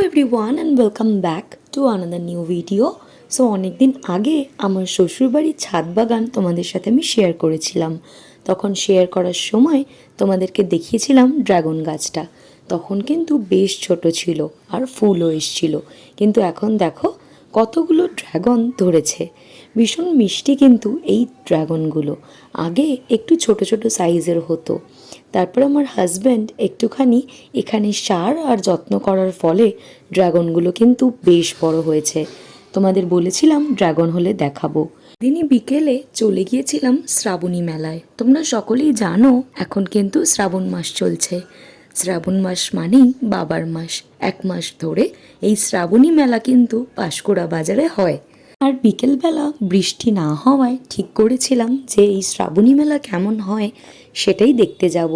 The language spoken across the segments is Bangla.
everyone and welcome back to another new video. So অনেকদিন আগে আমার শ্বশুরবাড়ির ছাদ বাগান তোমাদের সাথে আমি শেয়ার করেছিলাম। তখন শেয়ার করার সময় তোমাদেরকে দেখিয়েছিলাম ড্রাগন গাছটা। তখন কিন্তু বেশ ছোট ছিল আর ফুলও এসেছিল, কিন্তু এখন দেখো কতগুলো ড্রাগন ধরেছে। ভীষণ মিষ্টি কিন্তু এই ড্রাগনগুলো। আগে একটু ছোট ছোট সাইজের হতো, তারপর আমার হাজব্যান্ড একটুখানি এখানে সার আর যত্ন করার ফলে ড্রাগনগুলো কিন্তু বেশ বড় হয়েছে। তোমাদের বলেছিলাম ড্রাগন হলে দেখাবো। দিনই বিকেলে চলে গিয়েছিলাম শ্রাবণী মেলায়। তোমরা সকলেই জানো এখন কিন্তু শ্রাবণ মাস চলছে। শ্রাবণ মাস মানেই বাবার মাস। এক মাস ধরে এই শ্রাবণী মেলা কিন্তু পাঁশকুড়া বাজারে হয়। আর বিকেলবেলা বৃষ্টি না হওয়ায় ঠিক করেছিলাম যে এই শ্রাবণী মেলা কেমন হয় সেটাই দেখতে যাব।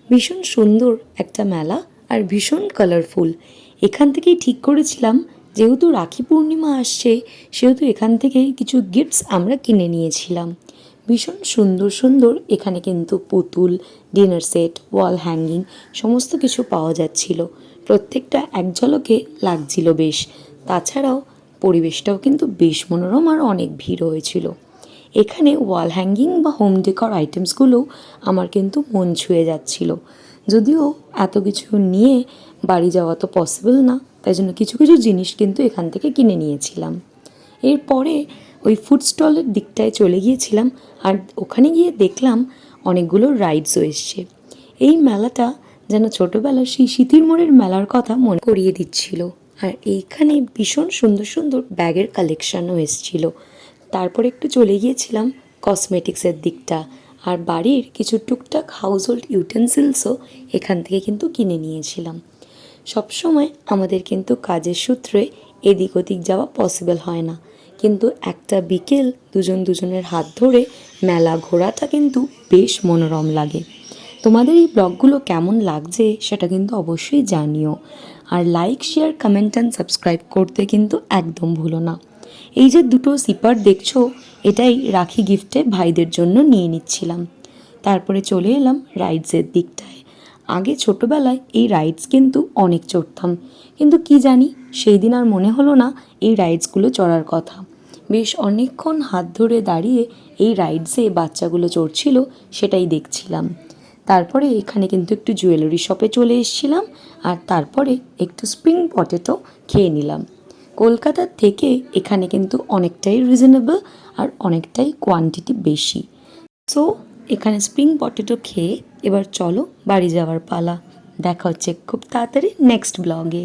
ভীষণ সুন্দর একটা মেলা আর ভীষণ কালারফুল। এখান থেকেই ঠিক করেছিলাম যেহেতু রাখি পূর্ণিমা আসছে সেহেতু এখান থেকেই কিছু গিফটস আমরা কিনে নিয়েছিলাম। ভীষণ সুন্দর সুন্দর এখানে কিন্তু পুতুল, ডিনার সেট, ওয়াল হ্যাঙ্গিং সমস্ত কিছু পাওয়া যাচ্ছিল। প্রত্যেকটা এক ঝলকে লাগছিল বেশ। তাছাড়াও পরিবেশটাও কিন্তু বেশ মনোরম আর অনেক ভিড় হয়েছিল। এখানে ওয়াল হ্যাঙ্গিং বা হোম ডেকর আইটেমসগুলোও আমার কিন্তু মন ছুঁয়ে যাচ্ছিল। যদিও এত কিছু নিয়ে বাড়ি যাওয়া তো পসিবল না, তাই জন্য কিছু কিছু জিনিস কিন্তু এখান থেকে কিনে নিয়েছিলাম। এরপরে ওই ফুড স্টলের দিকটায় চলে গিয়েছিলাম আর ওখানে গিয়ে দেখলাম অনেকগুলো রাইডসও এসছে। এই মেলাটা যেন ছোটোবেলার সেই সিঁথির মোড়ের মেলার কথা মনে করিয়ে দিচ্ছিল। আর এইখানে ভীষণ সুন্দর সুন্দর ব্যাগের কালেকশানও এসেছিলো। তারপর একটু চলে গিয়েছিলাম কসমেটিক্সের দিকটা, আর বাড়ির কিছু টুকটাক হাউস হোল্ড ইউটেন্সিলসও এখান থেকে কিন্তু কিনে নিয়েছিলাম। সবসময় আমাদের কিন্তু কাজের সূত্রে এদিক ওদিক যাওয়া পসিবল হয় না, কিন্তু একটা বিকেল দুজনের হাত ধরে মেলা ঘোরাটা কিন্তু বেশ মনোরম লাগে। তোমাদের এই ব্লগগুলো কেমন লাগছে সেটা কিন্তু অবশ্যই জানিও। আর like, share, comment and subscribe করতে কিন্তু একদম ভুলো না। এই যে দুটো সিপার দেখছো, এটাই রাখি গিফটে ভাইদের জন্য নিয়ে নিচ্ছিলাম। তারপরে চলে এলাম রাইডসের দিকটায়। আগে ছোটোবেলায় এই রাইডস কিন্তু অনেক চড়তাম, কিন্তু কি জানি সেই দিন আর মনে হলো না এই রাইডসগুলো চড়ার কথা। বেশ অনেকক্ষণ হাত ধরে দাঁড়িয়ে এই রাইডসে বাচ্চাগুলো চড়ছিল সেটাই দেখছিলাম। তারপরে এখানে কিন্তু একটু জুয়েলারি শপে চলে এসেছিলাম, আর তারপরে একটু স্প্রিং পটেটো খেয়ে নিলাম। কলকাতার থেকে এখানে কিন্তু অনেকটাই রিজনেবল আর অনেকটাই কোয়ান্টিটি বেশি। সো এখানে স্প্রিং পটেটো খেয়ে এবার চলো বাড়ি যাওয়ার পালা। দেখা হচ্ছে খুব তাড়াতাড়ি নেক্সট ব্লগে।